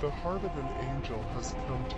The heart of an angel has come to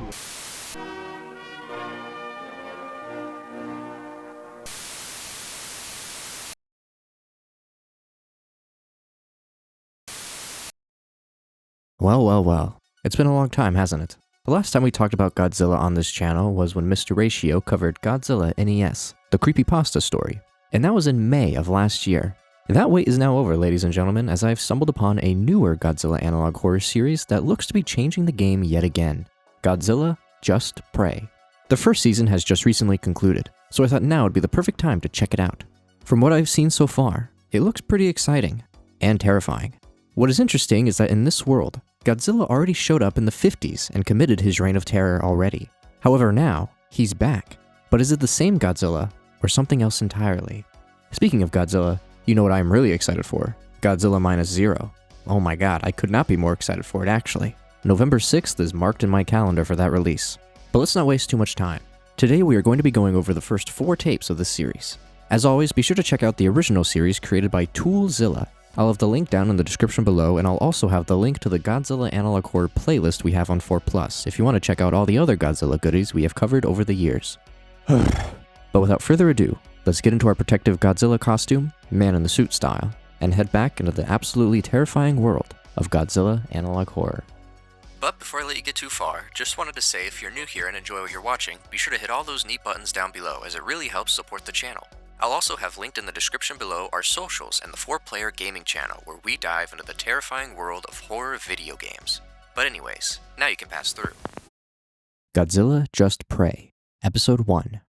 Well. It's been a long time, hasn't it? The last time we talked about Godzilla on this channel was when Mr. Ratio covered Godzilla NES, the creepypasta story. And that was in May of last year. That wait is now over, ladies and gentlemen, as I've stumbled upon a newer Godzilla analog horror series that looks to be changing the game yet again. Godzilla Just Pray. The first season has just recently concluded, so I thought now would be the perfect time to check it out. From what I've seen so far, it looks pretty exciting and terrifying. What is interesting is that in this world, Godzilla already showed up in the 50s and committed his reign of terror already. However, now, he's back. But is it the same Godzilla, or something else entirely? Speaking of Godzilla, you know what I'm really excited for? Godzilla Minus Zero. Oh my god, I could not be more excited for it actually. November 6th is marked in my calendar for that release. But let's not waste too much time. Today we are going to be going over the first 4 tapes of this series. As always, be sure to check out the original series created by Toolzilla. I'll have the link down in the description below, and I'll also have the link to the Godzilla Analog Horror playlist we have on 4+, if you want to check out all the other Godzilla goodies we have covered over the years. But without further ado, let's get into our protective Godzilla costume, man in the suit style, and head back into the absolutely terrifying world of Godzilla Analog Horror. But before I let you get too far, just wanted to say if you're new here and enjoy what you're watching, be sure to hit all those neat buttons down below, as it really helps support the channel. I'll also have linked in the description below our socials and the 4-player gaming channel where we dive into the terrifying world of horror video games. But anyways, now you can pass through. Godzilla Just Pray, Episode 1.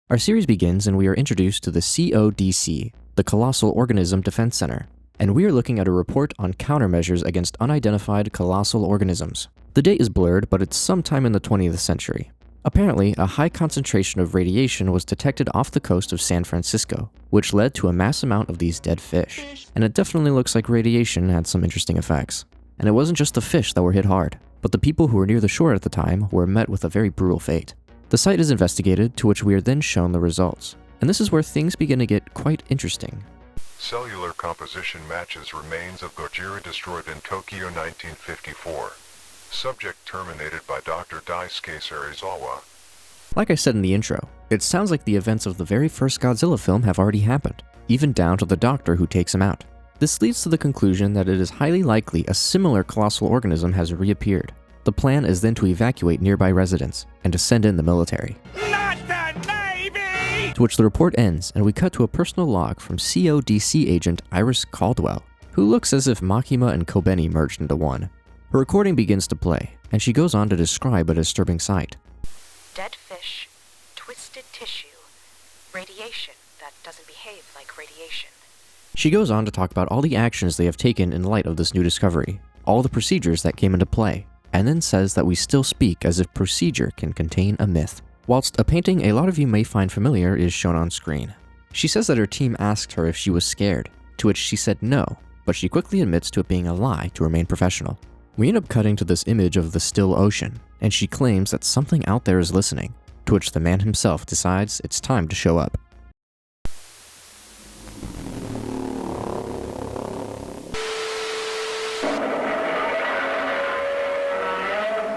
Our series begins and we are introduced to the CODC, the Colossal Organism Defense Center, and we are looking at a report on countermeasures against unidentified colossal organisms. The date is blurred, but it's sometime in the 20th century. Apparently, a high concentration of radiation was detected off the coast of San Francisco, which led to a mass amount of these dead fish. And it definitely looks like radiation had some interesting effects. And it wasn't just the fish that were hit hard, but the people who were near the shore at the time were met with a very brutal fate. The site is investigated, to which we are then shown the results. And this is where things begin to get quite interesting. Cellular composition matches remains of Gojira destroyed in Tokyo 1954. Subject terminated by Dr. Daisuke Serizawa. Like I said in the intro, it sounds like the events of the very first Godzilla film have already happened, even down to the doctor who takes him out. This leads to the conclusion that it is highly likely a similar colossal organism has reappeared. The plan is then to evacuate nearby residents and to send in the military. Not the Navy! To which the report ends, and we cut to a personal log from CODC agent Iris Caldwell, who looks as if Makima and Kobeni merged into one. Her recording begins to play, and she goes on to describe a disturbing sight. Dead fish, twisted tissue, radiation that doesn't behave like radiation. She goes on to talk about all the actions they have taken in light of this new discovery, all the procedures that came into play, and then says that we still speak as if procedure can contain a myth. Whilst a painting a lot of you may find familiar is shown on screen. She says that her team asked her if she was scared, to which she said no, but she quickly admits to it being a lie to remain professional. We end up cutting to this image of the still ocean, and she claims that something out there is listening, to which the man himself decides it's time to show up.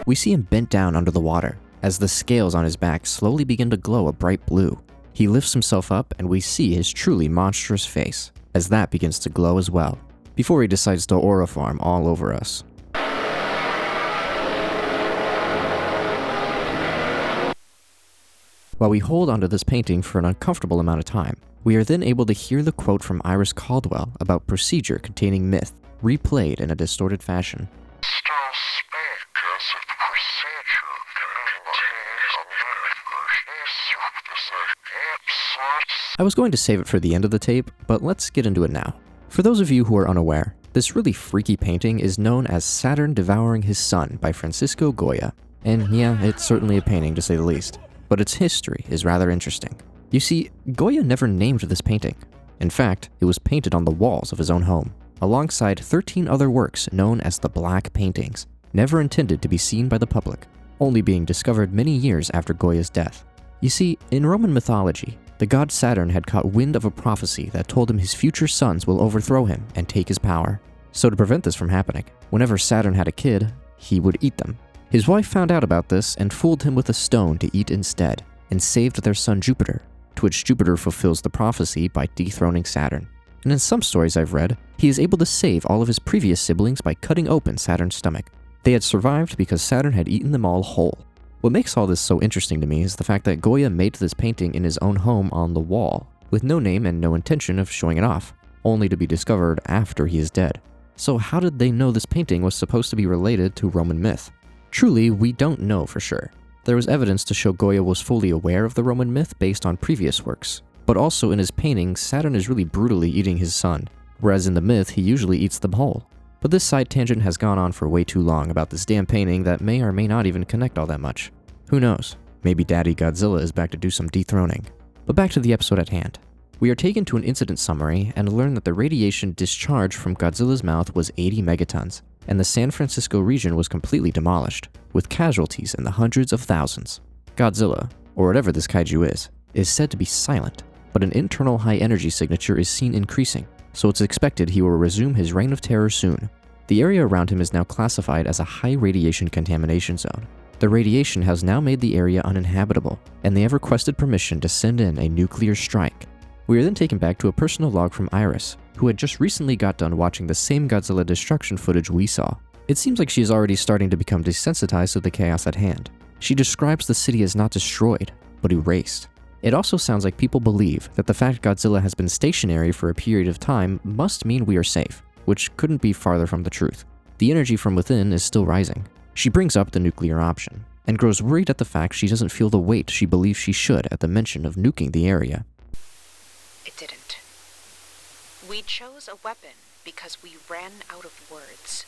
We see him bent down under the water, as the scales on his back slowly begin to glow a bright blue. He lifts himself up and we see his truly monstrous face, as that begins to glow as well, before he decides to aura farm all over us. While we hold onto this painting for an uncomfortable amount of time, we are then able to hear the quote from Iris Caldwell about procedure containing myth, replayed in a distorted fashion. Still speak as if procedure contains I was going to save it for the end of the tape, but let's get into it now. For those of you who are unaware, this really freaky painting is known as Saturn Devouring His Son by Francisco Goya. And yeah, it's certainly a painting to say the least. But its history is rather interesting. You see, Goya never named this painting. In fact, it was painted on the walls of his own home, alongside 13 other works known as the Black Paintings, never intended to be seen by the public, only being discovered many years after Goya's death. You see, in Roman mythology, the god Saturn had caught wind of a prophecy that told him his future sons will overthrow him and take his power. So to prevent this from happening, whenever Saturn had a kid, he would eat them. His wife found out about this and fooled him with a stone to eat instead, and saved their son Jupiter, to which Jupiter fulfills the prophecy by dethroning Saturn. And in some stories I've read, he is able to save all of his previous siblings by cutting open Saturn's stomach. They had survived because Saturn had eaten them all whole. What makes all this so interesting to me is the fact that Goya made this painting in his own home on the wall, with no name and no intention of showing it off, only to be discovered after he is dead. So how did they know this painting was supposed to be related to Roman myth? Truly, we don't know for sure. There was evidence to show Goya was fully aware of the Roman myth based on previous works, but also in his paintings, Saturn is really brutally eating his son, whereas in the myth, he usually eats them whole. But this side tangent has gone on for way too long about this damn painting that may or may not even connect all that much. Who knows? Maybe Daddy Godzilla is back to do some dethroning. But back to the episode at hand. We are taken to an incident summary and learn that the radiation discharged from Godzilla's mouth was 80 megatons, and the San Francisco region was completely demolished, with casualties in the hundreds of thousands. Godzilla, or whatever this kaiju is said to be silent, but an internal high energy signature is seen increasing, so it's expected he will resume his reign of terror soon. The area around him is now classified as a high radiation contamination zone. The radiation has now made the area uninhabitable, and they have requested permission to send in a nuclear strike. We are then taken back to a personal log from Iris, who had just recently got done watching the same Godzilla destruction footage we saw. It seems like she is already starting to become desensitized to the chaos at hand. She describes the city as not destroyed, but erased. It also sounds like people believe that the fact Godzilla has been stationary for a period of time must mean we are safe, which couldn't be farther from the truth. The energy from within is still rising. She brings up the nuclear option, and grows worried at the fact she doesn't feel the weight she believes she should at the mention of nuking the area. It didn't. We chose a weapon because we ran out of words.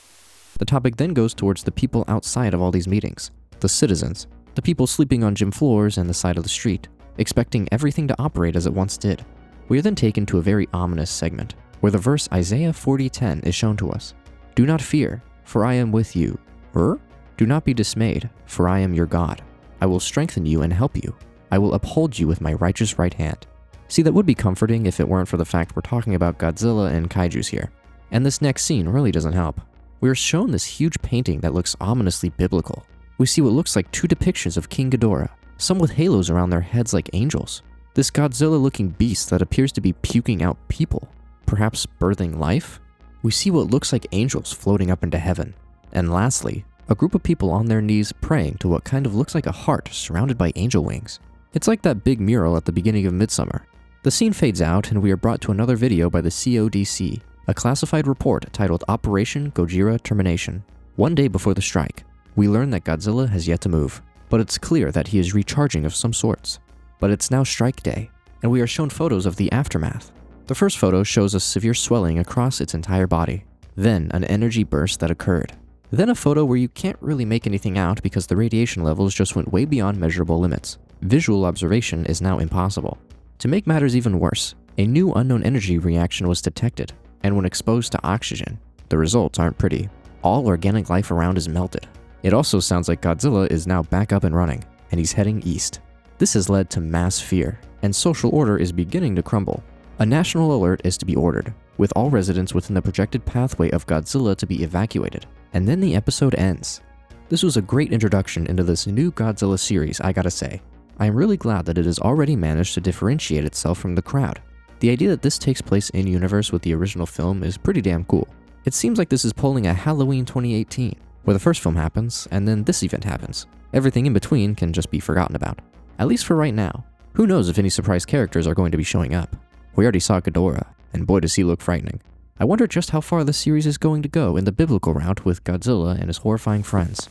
The topic then goes towards the people outside of all these meetings, the citizens, the people sleeping on gym floors and the side of the street, expecting everything to operate as it once did. We are then taken to a very ominous segment, where the verse Isaiah 40:10 is shown to us. Do not fear, for I am with you. Do not be dismayed, for I am your God. I will strengthen you and help you. I will uphold you with my righteous right hand. See, that would be comforting if it weren't for the fact we're talking about Godzilla and kaijus here. And this next scene really doesn't help. We are shown this huge painting that looks ominously biblical. We see what looks like two depictions of King Ghidorah, some with halos around their heads like angels. This Godzilla-looking beast that appears to be puking out people, perhaps birthing life. We see what looks like angels floating up into heaven. And lastly, a group of people on their knees praying to what kind of looks like a heart surrounded by angel wings. It's like that big mural at the beginning of Midsummer. The scene fades out and we are brought to another video by the CODC, a classified report titled Operation Gojira Termination. One day before the strike, we learn that Godzilla has yet to move, but it's clear that he is recharging of some sorts. But it's now strike day, and we are shown photos of the aftermath. The first photo shows a severe swelling across its entire body, then an energy burst that occurred. Then a photo where you can't really make anything out because the radiation levels just went way beyond measurable limits. Visual observation is now impossible. To make matters even worse, a new unknown energy reaction was detected, and when exposed to oxygen, the results aren't pretty. All organic life around is melted. It also sounds like Godzilla is now back up and running, and he's heading east. This has led to mass fear, and social order is beginning to crumble. A national alert is to be ordered, with all residents within the projected pathway of Godzilla to be evacuated. And then the episode ends. This was a great introduction into this new Godzilla series, I gotta say. I am really glad that it has already managed to differentiate itself from the crowd. The idea that this takes place in universe with the original film is pretty damn cool. It seems like this is pulling a Halloween 2018, where the first film happens and then this event happens. Everything in between can just be forgotten about. At least for right now. Who knows if any surprise characters are going to be showing up. We already saw Ghidorah, and boy does he look frightening. I wonder just how far this series is going to go in the biblical route with Godzilla and his horrifying friends.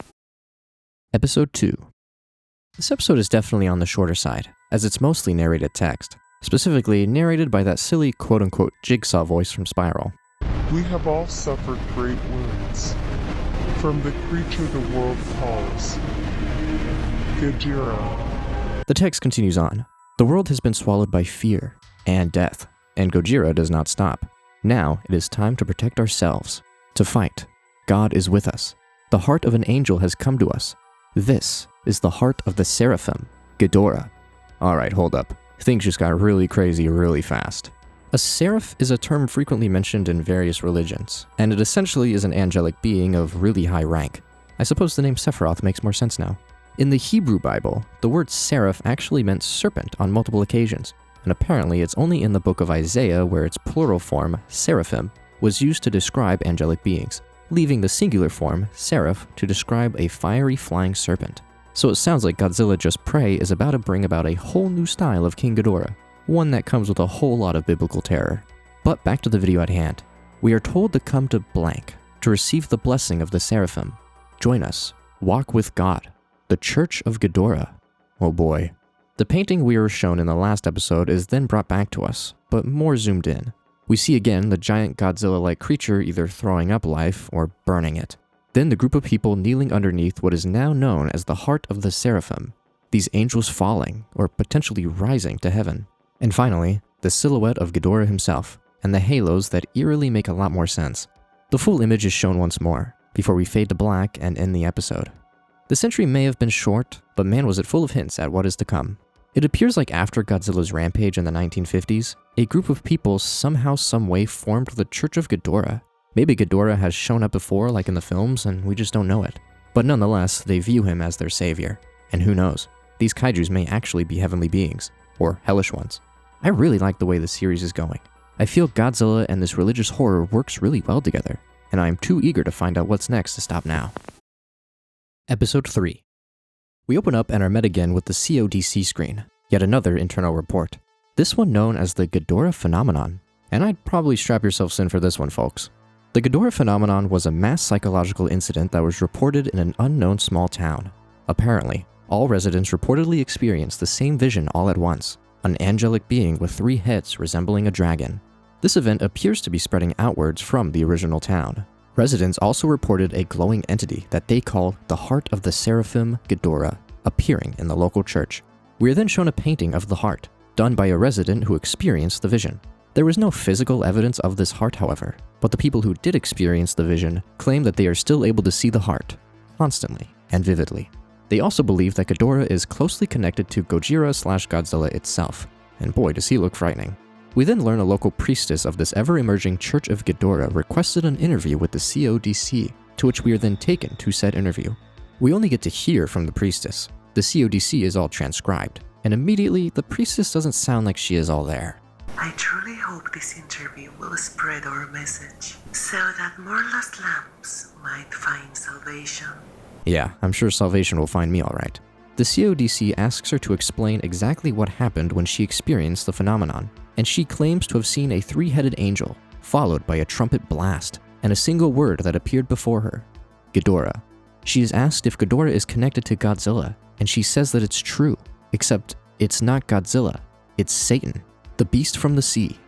Episode 2. This episode is definitely on the shorter side, as it's mostly narrated text, specifically narrated by that silly quote-unquote jigsaw voice from Spiral. We have all suffered great wounds from the creature the world calls Ghidorah. The text continues on. The world has been swallowed by fear and death, and Gojira does not stop. Now it is time to protect ourselves, to fight. God is with us. The heart of an angel has come to us. This is the heart of the seraphim, Ghidorah. Alright, hold up. Things just got really crazy really fast. A seraph is a term frequently mentioned in various religions, and it essentially is an angelic being of really high rank. I suppose the name Sephiroth makes more sense now. In the Hebrew Bible, the word seraph actually meant serpent on multiple occasions, and apparently it's only in the book of Isaiah where its plural form, seraphim, was used to describe angelic beings, leaving the singular form, seraph, to describe a fiery flying serpent. So it sounds like Godzilla Just Prey is about to bring about a whole new style of King Ghidorah, one that comes with a whole lot of biblical terror. But back to the video at hand. We are told to come to blank, to receive the blessing of the seraphim. Join us, walk with God, the Church of Ghidorah. Oh boy. The painting we were shown in the last episode is then brought back to us, but more zoomed in. We see again the giant Godzilla-like creature either throwing up life or burning it. Then the group of people kneeling underneath what is now known as the heart of the seraphim, these angels falling or potentially rising to heaven. And finally, the silhouette of Ghidorah himself, and the halos that eerily make a lot more sense. The full image is shown once more, before we fade to black and end the episode. This entry may have been short, but man was it full of hints at what is to come. It appears like after Godzilla's rampage in the 1950s, a group of people somehow someway formed the Church of Ghidorah. Maybe Ghidorah has shown up before like in the films and we just don't know it. But nonetheless, they view him as their savior. And who knows, these kaijus may actually be heavenly beings, or hellish ones. I really like the way the series is going. I feel Godzilla and this religious horror works really well together, and I am too eager to find out what's next to stop now. Episode 3. We open up and are met again with the CODC screen, yet another internal report. This one known as the Ghidorah phenomenon, and I'd probably strap yourselves in for this one, folks. The Ghidorah phenomenon was a mass psychological incident that was reported in an unknown small town. Apparently, all residents reportedly experienced the same vision all at once, an angelic being with 3 heads resembling a dragon. This event appears to be spreading outwards from the original town. Residents also reported a glowing entity that they call the Heart of the Seraphim Ghidorah appearing in the local church. We are then shown a painting of the heart, done by a resident who experienced the vision. There was no physical evidence of this heart, however, but the people who did experience the vision claim that they are still able to see the heart, constantly and vividly. They also believe that Ghidorah is closely connected to Gojira/Godzilla itself, and boy does he look frightening. We then learn a local priestess of this ever-emerging Church of Ghidorah requested an interview with the CODC, to which we are then taken to said interview. We only get to hear from the priestess. The CODC is all transcribed, and immediately the priestess doesn't sound like she is all there. I truly hope this interview will spread our message, so that more lost lambs might find salvation. Yeah, I'm sure salvation will find me alright. The CODC asks her to explain exactly what happened when she experienced the phenomenon, and she claims to have seen a 3-headed angel, followed by a trumpet blast, and a single word that appeared before her, Ghidorah. She is asked if Ghidorah is connected to Godzilla, and she says that it's true, except it's not Godzilla, it's Satan, the beast from the sea.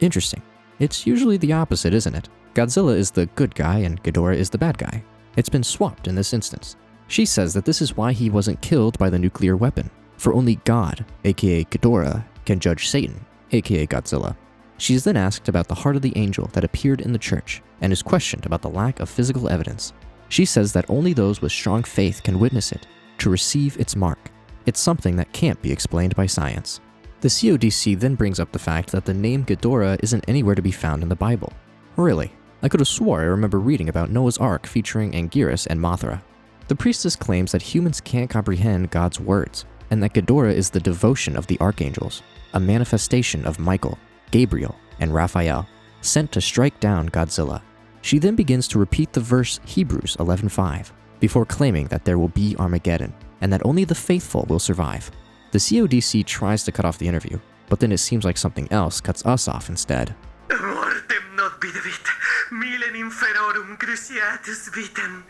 Interesting. It's usually the opposite, isn't it? Godzilla is the good guy and Ghidorah is the bad guy. It's been swapped in this instance. She says that this is why he wasn't killed by the nuclear weapon, for only God, aka Ghidorah, can judge Satan, aka Godzilla. She is then asked about the heart of the angel that appeared in the church, and is questioned about the lack of physical evidence. She says that only those with strong faith can witness it, to receive its mark. It's something that can't be explained by science. The CODC then brings up the fact that the name Ghidorah isn't anywhere to be found in the Bible. Really? I could have swore I remember reading about Noah's Ark featuring Anguirus and Mothra. The priestess claims that humans can't comprehend God's words, and that Ghidorah is the devotion of the archangels, a manifestation of Michael, Gabriel, and Raphael, sent to strike down Godzilla. She then begins to repeat the verse Hebrews 11:5, before claiming that there will be Armageddon, and that only the faithful will survive. The CODC tries to cut off the interview, but then it seems like something else cuts us off instead. Mortem not bidevit, milen inferorum cruciatus vitem,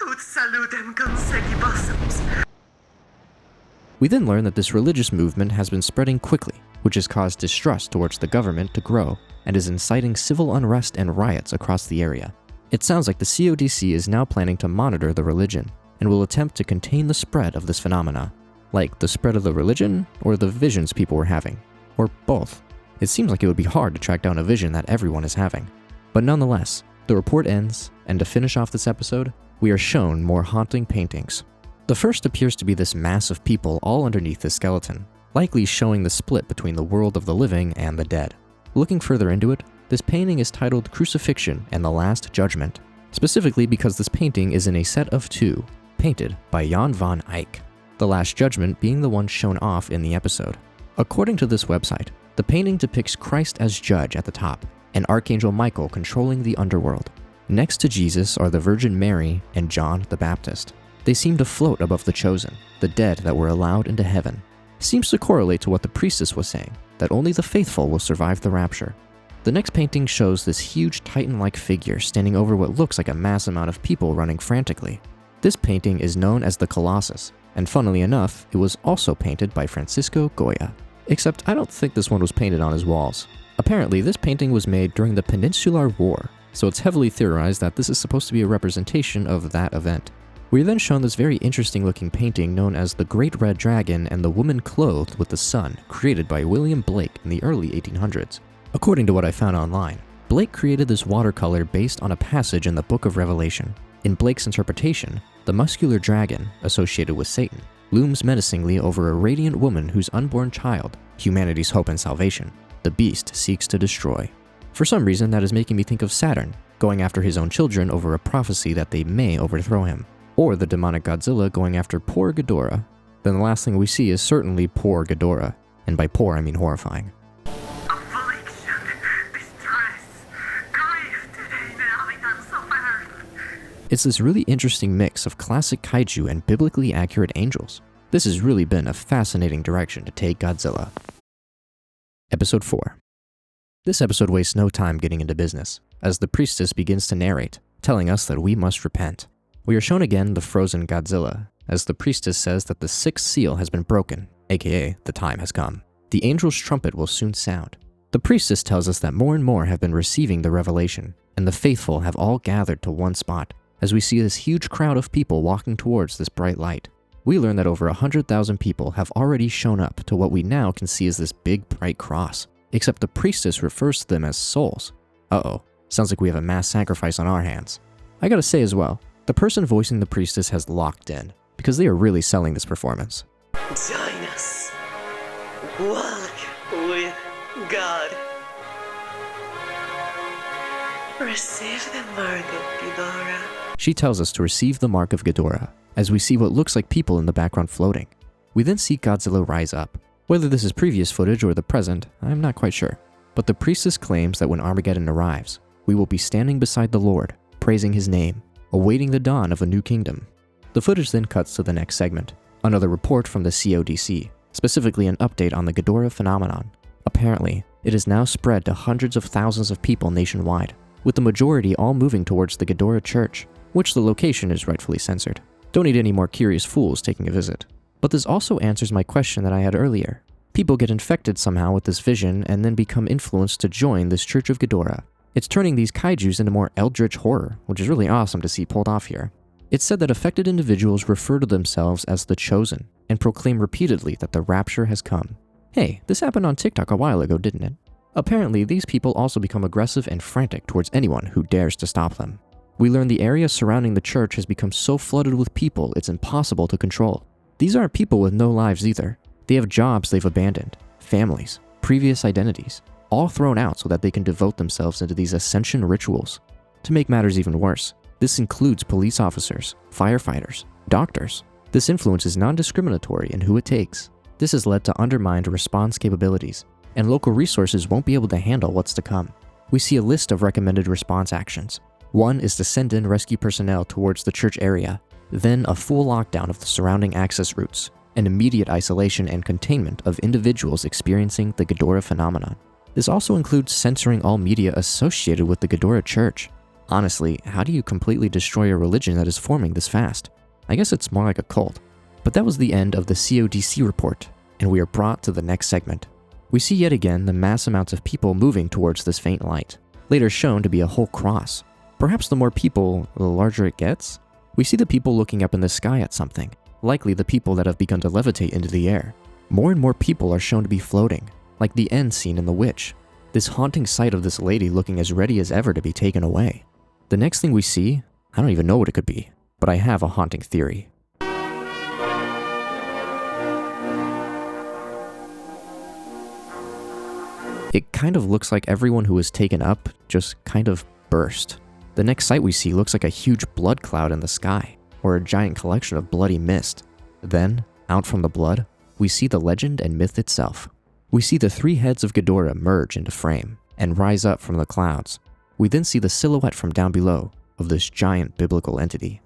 ut salutem consequibusums. We then learn that this religious movement has been spreading quickly, which has caused distrust towards the government to grow and is inciting civil unrest and riots across the area. It sounds like the CODC is now planning to monitor the religion and will attempt to contain the spread of this phenomena. Like the spread of the religion or the visions people were having, or both. It seems like it would be hard to track down a vision that everyone is having. But nonetheless, the report ends, and to finish off this episode, we are shown more haunting paintings. The first appears to be this mass of people all underneath the skeleton, likely showing the split between the world of the living and the dead. Looking further into it, this painting is titled Crucifixion and the Last Judgment. specifically because this painting is in a set of 2, painted by Jan van Eyck, the Last Judgment being the one shown off in the episode. According to this website, the painting depicts Christ as judge at the top, and Archangel Michael controlling the underworld. Next to Jesus are the Virgin Mary and John the Baptist. They seem to float above the chosen, the dead that were allowed into heaven. Seems to correlate to what the priestess was saying, that only the faithful will survive the rapture. The next painting shows this huge Titan-like figure standing over what looks like a mass amount of people running frantically. This painting is known as the Colossus, and funnily enough, it was also painted by Francisco Goya. Except I don't think this one was painted on his walls. Apparently, this painting was made during the Peninsular War, so it's heavily theorized that this is supposed to be a representation of that event. We are then shown this very interesting looking painting known as the Great Red Dragon and the Woman Clothed with the Sun, created by William Blake in the early 1800s. According to what I found online, Blake created this watercolor based on a passage in the Book of Revelation. In Blake's interpretation, the muscular dragon, associated with Satan, looms menacingly over a radiant woman whose unborn child, humanity's hope and salvation, the beast seeks to destroy. For some reason, that is making me think of Saturn, going after his own children over a prophecy that they may overthrow him. Or the demonic Godzilla going after poor Ghidorah. Then the last thing we see is certainly poor Ghidorah, and by poor I mean horrifying. Affliction, distress, grief to the inhabitants of earth. It's this really interesting mix of classic kaiju and biblically accurate angels. This has really been a fascinating direction to take Godzilla. Episode 4. This episode wastes no time getting into business, as the priestess begins to narrate, telling us that we must repent. We are shown again the frozen Godzilla, as the priestess says that the 6th seal has been broken, aka the time has come. The angel's trumpet will soon sound. The priestess tells us that more and more have been receiving the revelation, and the faithful have all gathered to one spot, as we see this huge crowd of people walking towards this bright light. We learn that over 100,000 people have already shown up to what we now can see as this big bright cross, except the priestess refers to them as souls. Uh-oh, sounds like we have a mass sacrifice on our hands. I gotta say as well, the person voicing the priestess has locked in, because they are really selling this performance. Join us. Walk with God. Receive the mark of Ghidorah. She tells us to receive the mark of Ghidorah, as we see what looks like people in the background floating. We then see Godzilla rise up. Whether this is previous footage or the present, I'm not quite sure. But the priestess claims that when Armageddon arrives, we will be standing beside the Lord, praising his name, awaiting the dawn of a new kingdom. The footage then cuts to the next segment, another report from the CODC, specifically an update on the Ghidorah phenomenon. Apparently, it is now spread to hundreds of thousands of people nationwide, with the majority all moving towards the Ghidorah church, which the location is rightfully censored. Don't need any more curious fools taking a visit. But this also answers my question that I had earlier. People get infected somehow with this vision and then become influenced to join this Church of Ghidorah. It's turning these kaijus into more eldritch horror, which is really awesome to see pulled off here. It's said that affected individuals refer to themselves as the Chosen and proclaim repeatedly that the Rapture has come. Hey, this happened on TikTok a while ago, didn't it? Apparently, these people also become aggressive and frantic towards anyone who dares to stop them. We learn the area surrounding the church has become so flooded with people it's impossible to control. These aren't people with no lives either. They have jobs they've abandoned, families, previous identities, all thrown out so that they can devote themselves into these ascension rituals. To make matters even worse, this includes police officers, firefighters, doctors. This influence is non-discriminatory in who it takes. This has led to undermined response capabilities, and local resources won't be able to handle what's to come. We see a list of recommended response actions. One is to send in rescue personnel towards the church area, then a full lockdown of the surrounding access routes, and immediate isolation and containment of individuals experiencing the Ghidorah phenomenon. This also includes censoring all media associated with the Ghidorah church. Honestly, how do you completely destroy a religion that is forming this fast? I guess it's more like a cult. But that was the end of the CODC report, and we are brought to the next segment. We see yet again the mass amounts of people moving towards this faint light, later shown to be a whole cross. Perhaps the more people, the larger it gets? We see the people looking up in the sky at something, likely the people that have begun to levitate into the air. More and more people are shown to be floating, like the end scene in The Witch. This haunting sight of this lady looking as ready as ever to be taken away. The next thing we see, I don't even know what it could be, but I have a haunting theory. It kind of looks like everyone who was taken up just kind of burst. The next sight we see looks like a huge blood cloud in the sky, or a giant collection of bloody mist. Then, out from the blood, we see the legend and myth itself. We see the 3 heads of Ghidorah merge into frame and rise up from the clouds. We then see the silhouette from down below of this giant biblical entity.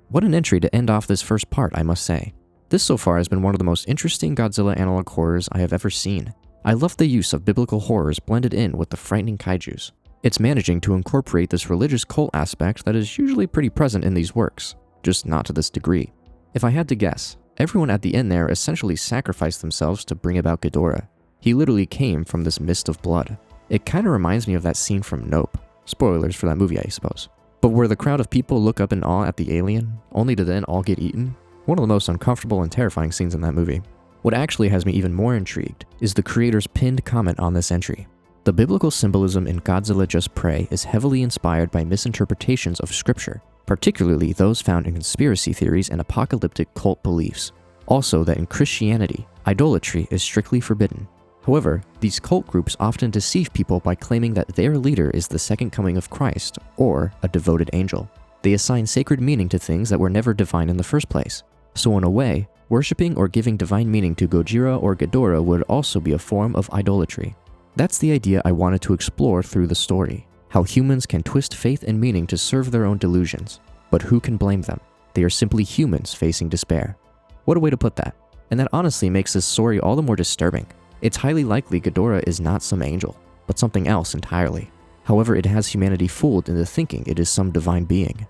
What an entry to end off this first part, I must say. This so far has been one of the most interesting Godzilla analog horrors I have ever seen. I love the use of biblical horrors blended in with the frightening kaijus. It's managing to incorporate this religious cult aspect that is usually pretty present in these works, just not to this degree. If I had to guess, everyone at the end there essentially sacrificed themselves to bring about Ghidorah. He literally came from this mist of blood. It kinda reminds me of that scene from Nope. Spoilers for that movie, I suppose. But where the crowd of people look up in awe at the alien, only to then all get eaten? One of the most uncomfortable and terrifying scenes in that movie. What actually has me even more intrigued is the creator's pinned comment on this entry. The biblical symbolism in Godzilla Just Prey is heavily inspired by misinterpretations of scripture, particularly those found in conspiracy theories and apocalyptic cult beliefs. Also that in Christianity, idolatry is strictly forbidden. However, these cult groups often deceive people by claiming that their leader is the second coming of Christ, or a devoted angel. They assign sacred meaning to things that were never divine in the first place. So in a way, worshipping or giving divine meaning to Gojira or Ghidorah would also be a form of idolatry. That's the idea I wanted to explore through the story. How humans can twist faith and meaning to serve their own delusions. But who can blame them? They are simply humans facing despair. What a way to put that. And that honestly makes this story all the more disturbing. It's highly likely Ghidorah is not some angel, but something else entirely. However, it has humanity fooled into thinking it is some divine being.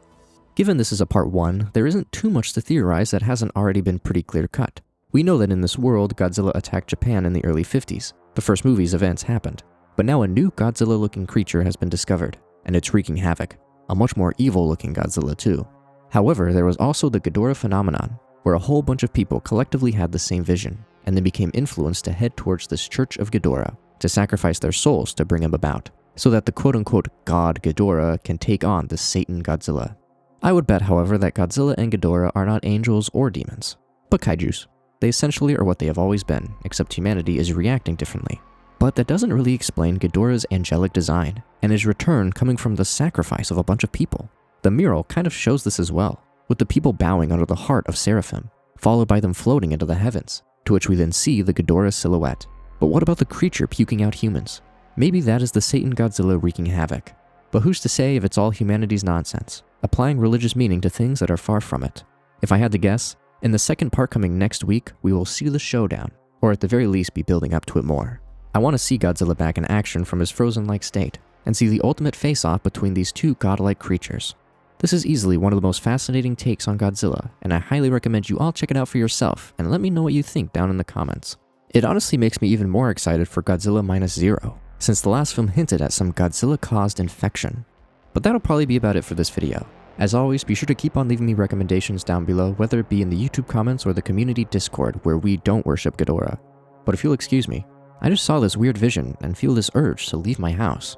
Given this is a part 1, there isn't too much to theorize that hasn't already been pretty clear-cut. We know that in this world, Godzilla attacked Japan in the early 50s. The first movie's events happened. But now a new Godzilla-looking creature has been discovered, and it's wreaking havoc. A much more evil-looking Godzilla too. However, there was also the Ghidorah phenomenon, where a whole bunch of people collectively had the same vision, and then became influenced to head towards this Church of Ghidorah, to sacrifice their souls to bring him about, so that the quote-unquote God Ghidorah can take on the Satan Godzilla. I would bet, however, that Godzilla and Ghidorah are not angels or demons, but kaijus. They essentially are what they have always been, except humanity is reacting differently. But that doesn't really explain Ghidorah's angelic design, and his return coming from the sacrifice of a bunch of people. The mural kind of shows this as well, with the people bowing under the heart of Seraphim, followed by them floating into the heavens, to which we then see the Ghidorah silhouette. But what about the creature puking out humans? Maybe that is the Satan Godzilla wreaking havoc. But who's to say if it's all humanity's nonsense, applying religious meaning to things that are far from it? If I had to guess, in the second part coming next week, we will see the showdown, or at the very least be building up to it more. I want to see Godzilla back in action from his frozen-like state, and see the ultimate face-off between these two godlike creatures. This is easily one of the most fascinating takes on Godzilla, and I highly recommend you all check it out for yourself and let me know what you think down in the comments. It honestly makes me even more excited for Godzilla Minus Zero, since the last film hinted at some Godzilla-caused infection. But that'll probably be about it for this video. As always, be sure to keep on leaving me recommendations down below, whether it be in the YouTube comments or the community Discord where we don't worship Ghidorah. But if you'll excuse me, I just saw this weird vision and feel this urge to leave my house.